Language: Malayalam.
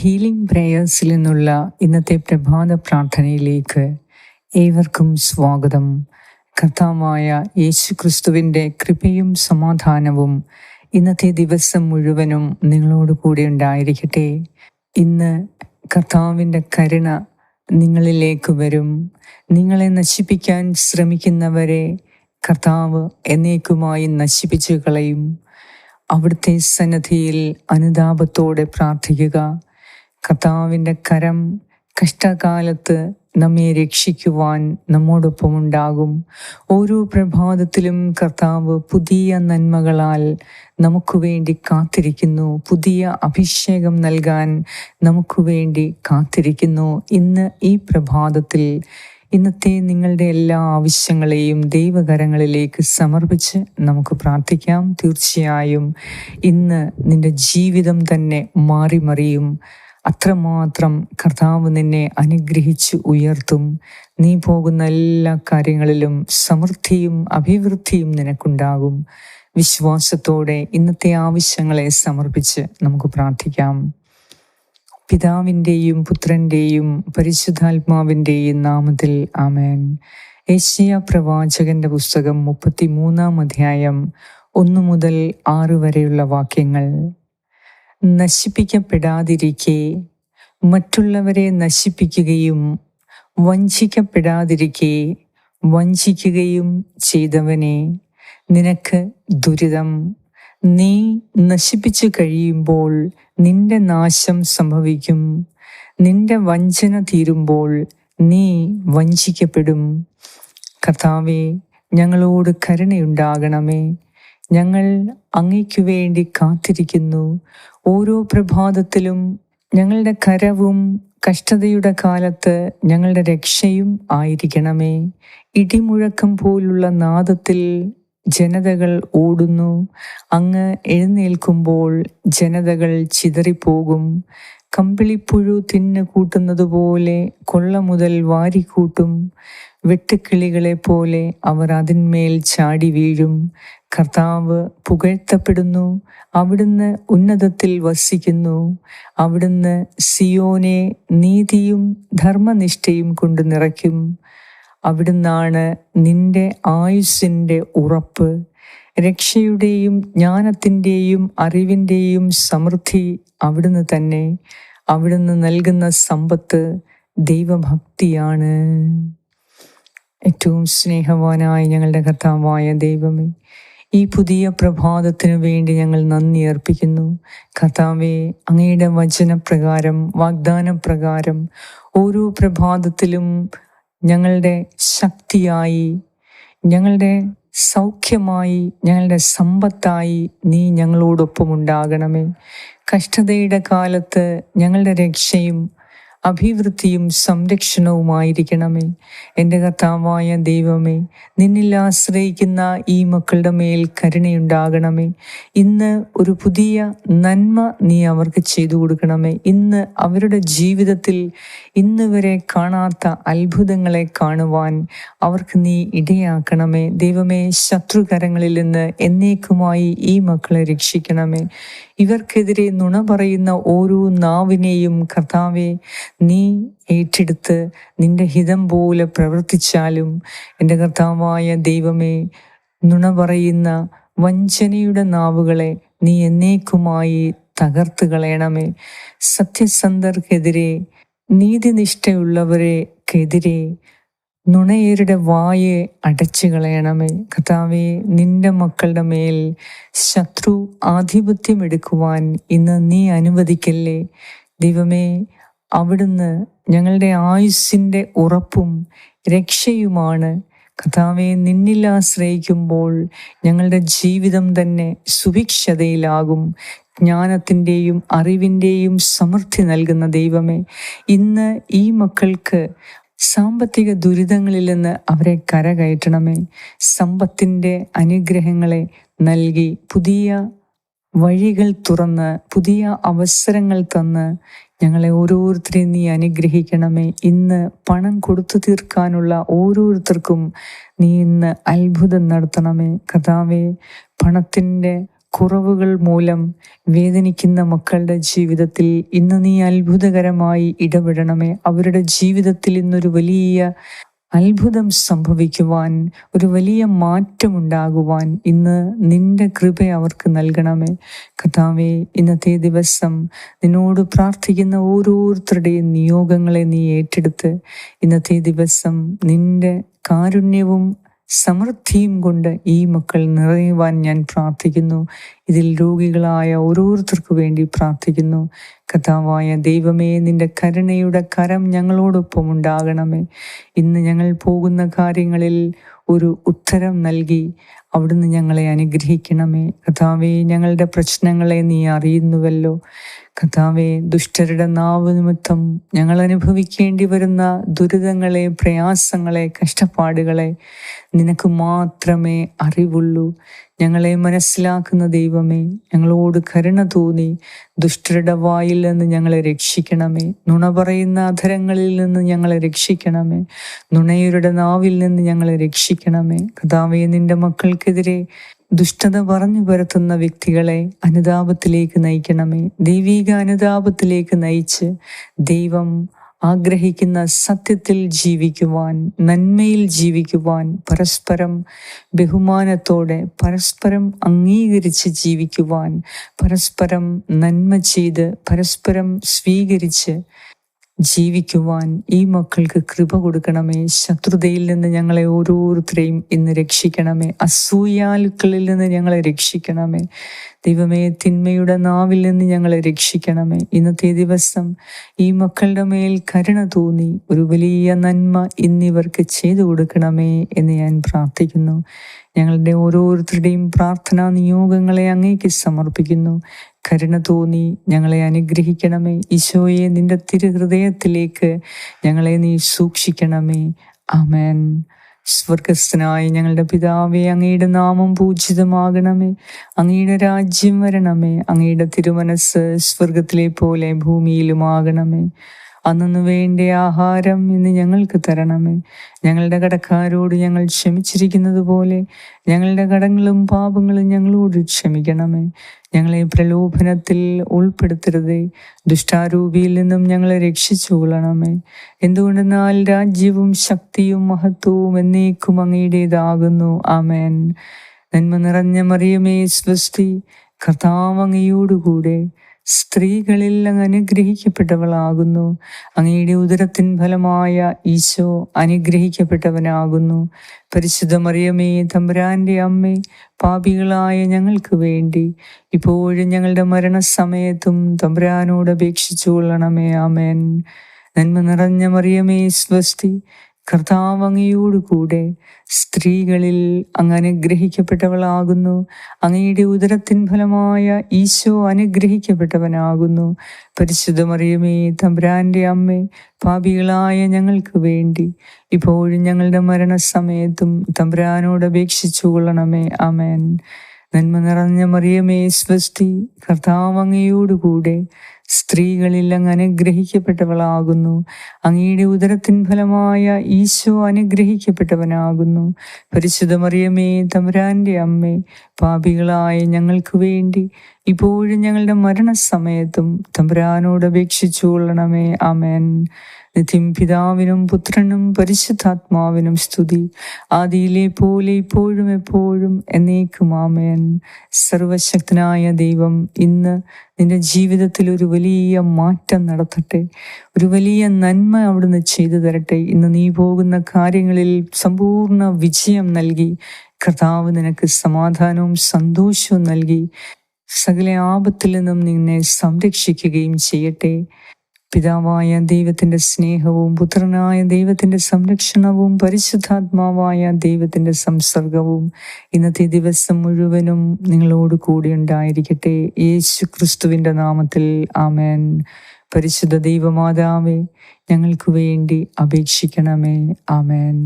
ഹീലിംഗ് പ്രേയേഴ്സിൽ നിന്നുള്ള ഇന്നത്തെ പ്രഭാത പ്രാർത്ഥനയിലേക്ക് ഏവർക്കും സ്വാഗതം. കർത്താവായ യേശു ക്രിസ്തുവിൻ്റെ കൃപയും സമാധാനവും ഇന്നത്തെ ദിവസം മുഴുവനും നിങ്ങളോട് കൂടെ ഉണ്ടായിരിക്കട്ടെ. ഇന്ന് കർത്താവിൻ്റെ കരുണ നിങ്ങളിലേക്ക് വരും. നിങ്ങളെ നശിപ്പിക്കാൻ ശ്രമിക്കുന്നവരെ കർത്താവ് എന്നേക്കുമായി നശിപ്പിച്ചു കളയും. അവിടുത്തെ സന്നിധിയിൽ അനുതാപത്തോടെ പ്രാർത്ഥിക്കുക. കർത്താവിൻ്റെ കരം കഷ്ടകാലത്ത് നമ്മെ രക്ഷിക്കുവാൻ നമ്മോടൊപ്പം ഉണ്ടാകും. ഓരോ പ്രഭാതത്തിലും കർത്താവ് പുതിയ നന്മകളാൽ നമുക്ക് വേണ്ടി കാത്തിരിക്കുന്നു. പുതിയ അഭിഷേകം നൽകാൻ നമുക്ക് വേണ്ടി കാത്തിരിക്കുന്നു. ഇന്ന് ഈ പ്രഭാതത്തിൽ ഇന്നത്തെ നിങ്ങളുടെ എല്ലാ ആവശ്യങ്ങളെയും ദൈവകരങ്ങളിലേക്ക് സമർപ്പിച്ച് നമുക്ക് പ്രാർത്ഥിക്കാം. തീർച്ചയായും ഇന്ന് നിന്റെ ജീവിതം തന്നെ മാറിമറിയും. അത്രമാത്രം കർത്താവ് നിന്നെ അനുഗ്രഹിച്ച് ഉയർത്തും. നീ പോകുന്ന എല്ലാ കാര്യങ്ങളിലും സമൃദ്ധിയും അഭിവൃദ്ധിയും നിനക്കുണ്ടാകും. വിശ്വാസത്തോടെ ഇന്നത്തെ ആവശ്യങ്ങളെ സമർപ്പിച്ച് നമുക്ക് പ്രാർത്ഥിക്കാം. പിതാവിൻ്റെയും പുത്രൻ്റെയും പരിശുദ്ധാത്മാവിൻ്റെയും നാമത്തിൽ ആമേൻ. യെശയ്യാ പ്രവാചകന്റെ പുസ്തകം 33 അധ്യായം 1 മുതൽ 6 വരെയുള്ള വാക്യങ്ങൾ. നശിപ്പിക്കപ്പെടാതിരിക്കെ മറ്റുള്ളവരെ നശിപ്പിക്കുകയും വഞ്ചിക്കപ്പെടാതിരിക്കെ വഞ്ചിക്കുകയും ചെയ്തവനെ, നിനക്ക് ദുരിതം. നീ നശിപ്പിച്ചു കഴിയുമ്പോൾ നിന്റെ നാശം സംഭവിക്കും. നിന്റെ വഞ്ചന തീരുമ്പോൾ നീ വഞ്ചിക്കപ്പെടും. കർത്താവേ, ഞങ്ങളോട് കരുണയുണ്ടാകണമേ. ഞങ്ങൾ അങ്ങയ്ക്കു വേണ്ടി കാത്തിരിക്കുന്നു. ഓരോ പ്രഭാതത്തിലും ഞങ്ങളുടെ കരവും കഷ്ടതയുടെ കാലത്ത് ഞങ്ങളുടെ രക്ഷയും ആയിരിക്കണമേ. ഇടിമുഴക്കം പോലുള്ള നാദത്തിൽ ജനതകൾ ഓടുന്നു. അങ്ങ് എഴുന്നേൽക്കുമ്പോൾ ജനതകൾ ചിതറിപ്പോകും. കമ്പിളിപ്പുഴു തിന്നു കൂട്ടുന്നത് പോലെ കൊള്ള മുതൽ വാരിക്കൂട്ടും. വെട്ടുക്കിളികളെ പോലെ അവർ അതിന്മേൽ ചാടി വീഴും. കർത്താവ് പുകഴ്ത്തപ്പെടുന്നു. അവിടുന്ന് ഉന്നതത്തിൽ വസിക്കുന്നു. അവിടുന്ന് സിയോനെ നീതിയും ധർമ്മനിഷ്ഠയും കൊണ്ട് നിറയ്ക്കും. അവിടുന്നാണ് നിന്റെ ആയുസ്സിൻ്റെ ഉറപ്പ്. രക്ഷയുടെയും ജ്ഞാനത്തിൻ്റെയും അറിവിൻ്റെയും സമൃദ്ധി അവിടുന്ന് തന്നെ. അവിടുന്ന് നൽകുന്ന സമ്പത്ത് ദൈവഭക്തിയാണ്. ഏറ്റവും സ്നേഹവാനായ ഞങ്ങളുടെ കർത്താവായ ദൈവമേ, ഈ പുതിയ പ്രഭാതത്തിനു വേണ്ടി ഞങ്ങൾ നന്ദി അർപ്പിക്കുന്നു. കർത്താവേ, അങ്ങയുടെ വചനപ്രകാരം വാഗ്ദാനപ്രകാരം ഓരോ പ്രഭാതത്തിലും ഞങ്ങളുടെ ശക്തിയായി, ഞങ്ങളുടെ സൗഖ്യമായി, ഞങ്ങളുടെ സമ്പത്തായി നീ ഞങ്ങളോടൊപ്പം ഉണ്ടാകണമേ. കഷ്ടതയുടെ കാലത്ത് ഞങ്ങളുടെ രക്ഷയും അഭിവൃദ്ധിയും സംരക്ഷണവുമായിരിക്കണമേ. എൻ്റെ കർത്താവായ ദൈവമേ, നിന്നിൽ ആശ്രയിക്കുന്ന ഈ മക്കളുടെ മേൽ കരുണയുണ്ടാകണമേ. ഇന്ന് ഒരു പുതിയ നന്മ നീ അവർക്ക് ചെയ്തു കൊടുക്കണമേ. ഇന്ന് അവരുടെ ജീവിതത്തിൽ ഇന്ന് വരെ കാണാത്ത അത്ഭുതങ്ങളെ കാണുവാൻ അവർക്ക് നീ ഇടയാക്കണമേ. ദൈവമേ, ശത്രുകരങ്ങളിൽ നിന്ന് എന്നേക്കുമായി ഈ മക്കളെ രക്ഷിക്കണമേ. ഇവർക്കെതിരെ നുണ പറയുന്ന ഓരോ നാവിനെയും കർത്താവെ നീ ഏറ്റെടുത്ത് നിന്റെ ഹിതം പോലെ പ്രവർത്തിച്ചാലും എൻ്റെ കർത്താവായ ദൈവമേ, നുണ പറയുന്ന വഞ്ചനയുടെ നാവുകളെ നീ എന്നേക്കുമായി തകർത്ത് കളയണമേ. സത്യസന്ധർക്കെതിരെ, നീതിനിഷ്ഠയുള്ളവരെക്കെതിരെ നുണയരുടെ വായെ അടച്ചു കളയണമേ. കർത്താവേ, നിന്റെ മക്കളുടെ മേൽ ശത്രു ആധിപത്യം എടുക്കുവാൻ ഇന്ന് നീ അനുവദിക്കല്ലേ. ദൈവമേ, അവിടുന്ന് ഞങ്ങളുടെ ആയുസ്സിൻ്റെ ഉറപ്പും രക്ഷയുമാണ്. കർത്താവേ, നിന്നിൽ ആശ്രയിക്കുമ്പോൾ ഞങ്ങളുടെ ജീവിതം തന്നെ സുഭിക്ഷതയിലാകും. ജ്ഞാനത്തിൻ്റെയും അറിവിൻ്റെയും സമൃദ്ധി നൽകുന്ന ദൈവമേ, ഇന്ന് ഈ മക്കൾക്ക് സാമ്പത്തിക ദുരിതങ്ങളിൽ നിന്ന് അവരെ കരകയറ്റണമേ. സമ്പത്തിൻ്റെ അനുഗ്രഹങ്ങളെ നൽകി പുതിയ വഴികൾ തുറന്ന് പുതിയ അവസരങ്ങൾ തന്ന് ഞങ്ങളെ ഓരോരുത്തരെയും നീ അനുഗ്രഹിക്കണമേ. ഇന്ന് പണം കൊടുത്തു തീർക്കാനുള്ള ഓരോരുത്തർക്കും നീ ഇന്ന് അത്ഭുതം നടത്തണമേ. കർത്താവേ, പണത്തിൻ്റെ കുറവുകൾ മൂലം വേദനിക്കുന്ന മക്കളുടെ ജീവിതത്തിൽ ഇന്ന് നീ അത്ഭുതകരമായി ഇടപെടണമേ. അവരുടെ ജീവിതത്തിൽ ഇന്നൊരു വലിയ അത്ഭുതം സംഭവിക്കുവാൻ, ഒരു വലിയ മാറ്റമുണ്ടാകുവാൻ ഇന്ന് നിന്റെ കൃപ അവർക്ക് നൽകണമേ. കർത്താവേ, ഇന്നത്തെ ദിവസം നിന്നോട് പ്രാർത്ഥിക്കുന്ന ഓരോരുത്തരുടെയും നിയോഗങ്ങളെ നീ ഏറ്റെടുത്ത് ഇന്നത്തെ ദിവസം നിന്റെ കാരുണ്യവും സമൃദ്ധിയും കൊണ്ട് ഈ മക്കൾ നിറയുവാൻ ഞാൻ പ്രാർത്ഥിക്കുന്നു. ഇതിൽ രോഗികളായ ഓരോരുത്തർക്കു വേണ്ടി പ്രാർത്ഥിക്കുന്നു. കർത്താവായ ദൈവമേ, നിന്റെ കരുണയുടെ കരം ഞങ്ങളോടൊപ്പം ഉണ്ടാകണമേ. ഇന്ന് ഞങ്ങൾ പോകുന്ന കാര്യങ്ങളിൽ ഒരു ഉത്തരം നൽകി അവിടുന്ന് ഞങ്ങളെ അനുഗ്രഹിക്കണമേ. കർത്താവേ, ഞങ്ങളുടെ പ്രശ്നങ്ങളെ നീ അറിയുന്നുവല്ലോ. കർത്താവേ, ദുഷ്ടരുടെ നാവ് നിമിത്തം ഞങ്ങൾ അനുഭവിക്കേണ്ടി വരുന്ന ദുരിതങ്ങളെ, പ്രയാസങ്ങളെ, കഷ്ടപ്പാടുകളെ നിനക്ക് മാത്രമേ അറിവുള്ളൂ. ഞങ്ങളെ മനസ്സിലാക്കുന്ന ദൈവമേ, ഞങ്ങളോട് കരുണ തോന്നി ദുഷ്ടരുടെ വായിൽ നിന്ന് ഞങ്ങളെ രക്ഷിക്കണമേ. നുണ പറയുന്ന അധരങ്ങളിൽ നിന്ന് ഞങ്ങളെ രക്ഷിക്കണമേ. നുണയരുടെ നാവിൽ നിന്ന് ഞങ്ങളെ രക്ഷിക്കണമേ. കർത്താവേ, നിന്റെ മക്കൾക്കെതിരെ ദുഷ്ടത പറഞ്ഞു പരത്തുന്ന വ്യക്തികളെ അനുതാപത്തിലേക്ക് നയിക്കണമേ. ദൈവിക അനുതാപത്തിലേക്ക് നയിച്ച് ദൈവം ആഗ്രഹിക്കുന്ന സത്യത്തിൽ ജീവിക്കുവാൻ, നന്മയിൽ ജീവിക്കുവാൻ, പരസ്പരം ബഹുമാനത്തോടെ പരസ്പരം അംഗീകരിച്ച് ജീവിക്കുവാൻ, പരസ്പരം നന്മ ചെയ്ത് പരസ്പരം സ്വീകരിച്ച് ജീവിക്കുവാൻ ഈ മക്കൾക്ക് കൃപ കൊടുക്കണമേ. ശത്രുതയിൽ നിന്ന് ഞങ്ങളെ ഓരോരുത്തരെയും ഇന്ന് രക്ഷിക്കണമേ. അസൂയാലുക്കളിൽ നിന്ന് ഞങ്ങളെ രക്ഷിക്കണമേ. ദൈവമേ, തിന്മയുടെ നാവിൽ നിന്ന് ഞങ്ങളെ രക്ഷിക്കണമേ. ഇന്നത്തെ ദിവസം ഈ മക്കളുടെ മേൽ കരുണ തോന്നി ഒരു വലിയ നന്മ ഇന്നിവർക്ക് ചെയ്തു കൊടുക്കണമേ എന്ന് ഞാൻ പ്രാർത്ഥിക്കുന്നു. ഞങ്ങളുടെ ഓരോരുത്തരുടെയും പ്രാർത്ഥനാ നിയോഗങ്ങളെ അങ്ങേക്ക് സമർപ്പിക്കുന്നു. കരുണ തോന്നി ഞങ്ങളെ അനുഗ്രഹിക്കണമേ. ഈശോയെ, നിന്റെ തിരുഹൃദയത്തിലേക്ക് ഞങ്ങളെ നീ സൂക്ഷിക്കണമേ. ആമേൻ. സ്വർഗസ്ഥനായ ഞങ്ങളുടെ പിതാവേ, അങ്ങയുടെ നാമം പൂജിതമാകണമേ. അങ്ങയുടെ രാജ്യം വരണമേ. അങ്ങയുടെ തിരുമനസ് സ്വർഗത്തിലെ പോലെ ഭൂമിയിലുമാകണമേ. അന്നു വേണ്ട ആഹാരം ഇന്ന് ഞങ്ങൾക്ക് തരണമേ. ഞങ്ങളുടെ കടക്കാരോട് ഞങ്ങൾ ക്ഷമിച്ചിരിക്കുന്നത് പോലെ ഞങ്ങളുടെ കടങ്ങളും പാപങ്ങളും ഞങ്ങളോട് ക്ഷമിക്കണമേ. ഞങ്ങളെ പ്രലോഭനത്തിൽ ഉൾപ്പെടുത്തരുതേ, ദുഷ്ടാരൂപിയിൽ നിന്നും ഞങ്ങളെ രക്ഷിച്ചു കൊള്ളണമേ. എന്തുകൊണ്ടെന്നാൽ രാജ്യവും ശക്തിയും മഹത്വവും എന്നേക്കും അങ്ങയുടേതാകുന്നു. ആമേൻ. നന്മ നിറഞ്ഞ മറിയമേ, സ്വസ്തി, കർത്താവ് അങ്ങയോടുകൂടെ സ്ത്രീകളിൽ അങ്ങ് അനുഗ്രഹിക്കപ്പെട്ടവളാകുന്നു. അങ്ങയുടെ ഉദരത്തിൻ ഫലമായ ഈശോ അനുഗ്രഹിക്കപ്പെട്ടവനാകുന്നു. പരിശുദ്ധ മറിയമേ, തമ്പുരാന്റെ അമ്മേ, പാപികളായ ഞങ്ങൾക്ക് വേണ്ടി ഇപ്പോഴും ഞങ്ങളുടെ മരണസമയത്തും തമ്പുരാനോട് അപേക്ഷിച്ചു കൊള്ളണമേ. ആമേൻ. നന്മ നിറഞ്ഞ മറിയമേ, സ്വസ്തി, കർത്താവ് അങ്ങയോടുകൂടെ സ്ത്രീകളിൽ അങ്ങ് അനുഗ്രഹിക്കപ്പെട്ടവളാകുന്നു. അങ്ങയുടെ ഉദരത്തിൻ ഫലമായ ഈശോ അനുഗ്രഹിക്കപ്പെട്ടവനാകുന്നു. പരിശുദ്ധ മറിയമേ, തമ്പുരാന്റെ അമ്മേ, പാപികളായ ഞങ്ങൾക്ക് വേണ്ടി ഇപ്പോഴും ഞങ്ങളുടെ മരണസമയത്തും തമ്പുരാനോട് അപേക്ഷിച്ചു കൊള്ളണമേ. ആമേൻ. നന്മ നിറഞ്ഞ മറിയമേ, സ്വസ്തി, കർത്താവ് അങ്ങയോടുകൂടെ സ്ത്രീകളിൽ അങ്ങ് അനുഗ്രഹിക്കപ്പെട്ടവളാകുന്നു. അങ്ങയുടെ ഉദരത്തിൻ ഫലമായ ഈശോ അനുഗ്രഹിക്കപ്പെട്ടവനാകുന്നു. പരിശുദ്ധ മറിയമേ, തമ്പുരാന്റെ അമ്മേ, പാപികളായ ഞങ്ങൾക്ക് വേണ്ടി ഇപ്പോഴും ഞങ്ങളുടെ മരണസമയത്തും തമ്പുരാനോട് അപേക്ഷിച്ചു കൊള്ളണമേ. ആമേൻ. നിത്യം പിതാവിനും പുത്രനും പരിശുദ്ധാത്മാവിനും സ്തുതി, ആദിയിലെ പോലെ ഇപ്പോഴും എപ്പോഴും എന്നേക്കും. ആമേൻ. സർവശക്തനായ ദൈവം ഇന്ന് നിന്റെ ജീവിതത്തിൽ ഒരു വലിയ മാറ്റം നടത്തട്ടെ. ഒരു വലിയ നന്മ അവിടുന്ന് ചെയ്തു തരട്ടെ. ഇന്ന് നീ പോകുന്ന കാര്യങ്ങളിൽ സമ്പൂർണ്ണ വിജയം നൽകി കർത്താവ് നിനക്ക് സമാധാനവും സന്തോഷവും നൽകി സകല ആപത്തിൽ നിന്നും നിന്നെ സംരക്ഷിക്കുകയും ചെയ്യട്ടെ. പിതാവായ ദൈവത്തിൻ്റെ സ്നേഹവും പുത്രനായ ദൈവത്തിൻ്റെ സംരക്ഷണവും പരിശുദ്ധാത്മാവായ ദൈവത്തിൻ്റെ സംസർഗവും ഇന്നത്തെ ദിവസം മുഴുവനും നിങ്ങളോട് കൂടി ഉണ്ടായിരിക്കട്ടെ. യേശു ക്രിസ്തുവിൻ്റെ നാമത്തിൽ. ആമേൻ. പരിശുദ്ധ ദൈവമാതാവേ, ഞങ്ങൾക്ക് വേണ്ടി അപേക്ഷിക്കണമേ. ആമേൻ.